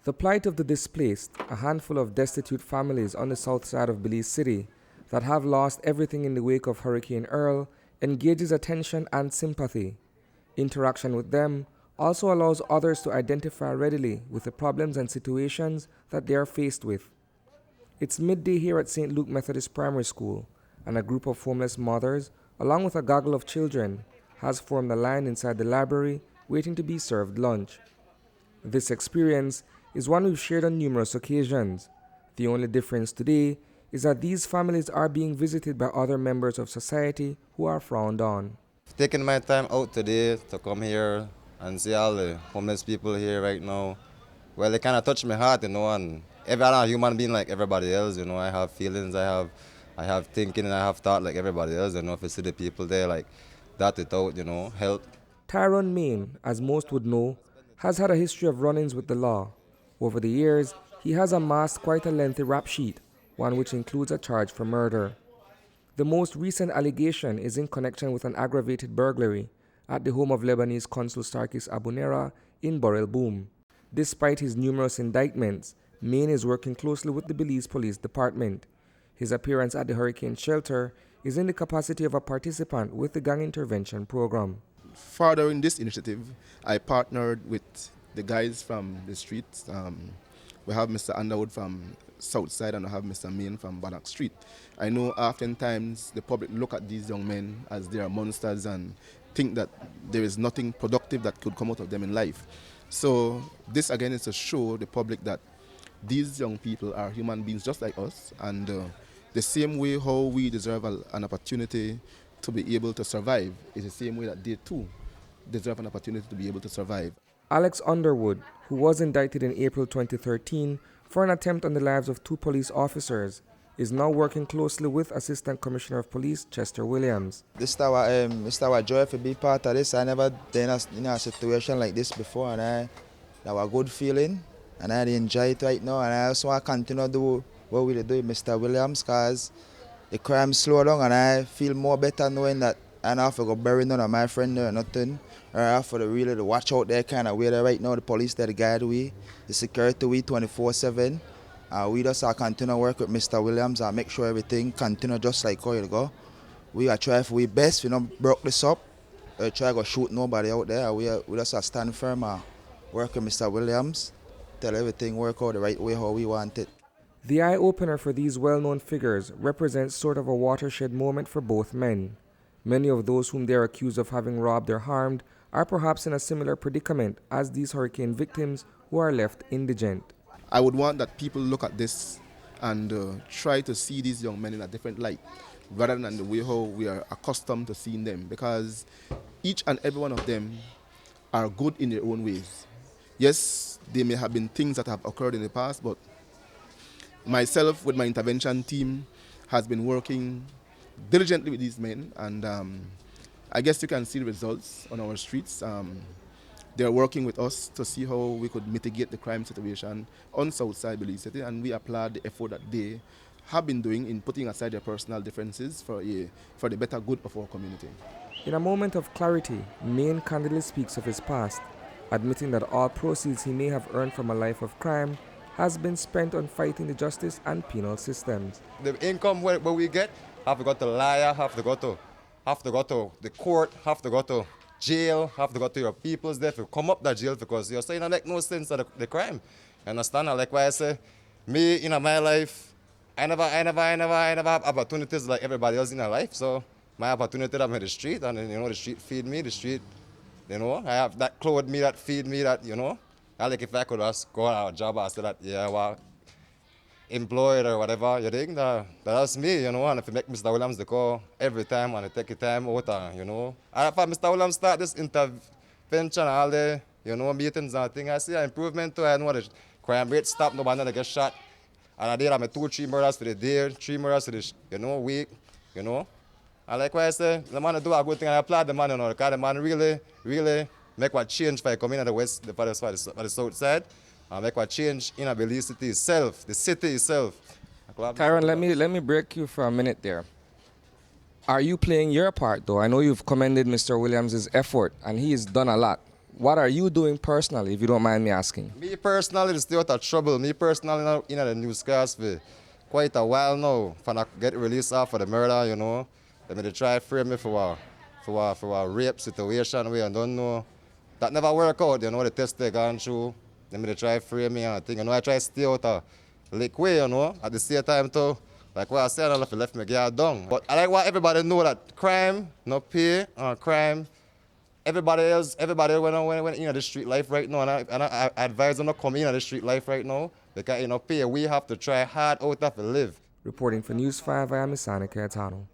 The plight of the displaced, a handful of destitute families on the south side of Belize City that have lost everything in the wake of Hurricane Earl, engages attention and sympathy. Interaction with them also allows others to identify readily with the problems and situations that they are faced with. It's midday here at St. Luke Methodist Primary School, and a group of homeless mothers, along with a gaggle of children, has formed a line inside the library waiting to be served lunch. This experience is one we've shared on numerous occasions. The only difference today is that these families are being visited by other members of society who are frowned on. Taking my time out today to come here and see all the homeless people here right now, well, it kind of touched my heart, and I'm a human being like everybody else, I have feelings, I have thinking, and I have thought like everybody else, if you see the people there like that without, help. Tyrone Main, as most would know, has had a history of run-ins with the law. Over the years, he has amassed quite a lengthy rap sheet, one which includes a charge for murder. The most recent allegation is in connection with an aggravated burglary at the home of Lebanese Consul Sarkis Abunera in Borel Boom. Despite his numerous indictments, Main is working closely with the Belize Police Department. His appearance at the hurricane shelter is in the capacity of a participant with the gang intervention program. Furthering this initiative, I partnered with the guys from the streets. We have Mr. Underwood from Southside and I have Mr. Main from Bannock Street. I know oftentimes the public look at these young men as they are monsters and think that there is nothing productive that could come out of them in life. So this again is to show the public that these young people are human beings just like us, and the same way how we deserve an opportunity to be able to survive is the same way that they too deserve an opportunity to be able to survive. Alex Underwood, who was indicted in April 2013 for an attempt on the lives of 2 police officers, is now working closely with Assistant Commissioner of Police Chester Williams. This is our joy to be part of this. I never been in a situation like this before, and that was a good feeling, and I enjoy it right now, and I also want to continue to do what we do with Mr. Williams, because the crime slowed down, and I feel more better knowing that I don't have to go bury none of my friend or nothing, or I have to really watch out there kind of way there right now. The police that guide we, the security we 24/7. We just continue to work with Mr. Williams and make sure everything continue just like how it go. We are trying for we best, broke this up. Try to shoot nobody out there. We just stand firm and work with Mr. Williams, tell everything work out the right way how we want it. The eye-opener for these well-known figures represents sort of a watershed moment for both men. Many of those whom they are accused of having robbed or harmed are perhaps in a similar predicament as these hurricane victims who are left indigent. I would want that people look at this and try to see these young men in a different light, rather than the way how we are accustomed to seeing them, because each and every one of them are good in their own ways. Yes, there may have been things that have occurred in the past, but myself with my intervention team has been working diligently with these men, and I guess you can see the results on our streets. They're working with us to see how we could mitigate the crime situation on Southside Belize City, and we applaud the effort that they have been doing in putting aside their personal differences for the better good of our community. In a moment of clarity, Main candidly speaks of his past, admitting that all proceeds he may have earned from a life of crime has been spent on fighting the justice and penal systems. The income where we get, have to go to lawyer, have to go to the court, have to go to jail, have to go to your peoples there to come up that jail because you're saying I make no sense of the crime. Understand? Like why I say, me in my life, I never have opportunities like everybody else in my life. So my opportunity I'm in the street, and the street feed me, the street, I have that clothe me, that feed me, that I like if I could just go on a job after that, well, employed or whatever, you think that's me, and if you make Mr. Williams the call every time and I take your time out, And if Mr. Williams start this intervention, all the, meetings and things, I see an improvement too. I know the crime rate stop, nobody get shot. And I did have 2-3 murders for the day, 3 murders for the, week, And like what I say, the man do a good thing, I applaud the man, because the man really make what change for coming in the west, for the south side. Make what change in a Belize city itself, the city itself. Tyrone, let me break you for a minute there. Are you playing your part though? I know you've commended Mr. Williams' effort and he's done a lot. What are you doing personally, if you don't mind me asking? Me personally, stay out of trouble. Me personally, in the newscast for quite a while now. For I get released off for the murder, you know. They try to frame me for a rape situation where I don't know. That never work out, you know, the test they gone through. They try to frame me and I think, you know, I try to stay out of lake way, you know. At the same time too, like what I said, I left me guard down. But I like want everybody know that crime, no pay, crime. Everybody when in the street life right now, and I advise them not come in the street life right now because you know pay. We have to try hard out to live. Reporting for News 5, I am Isani Cayetano.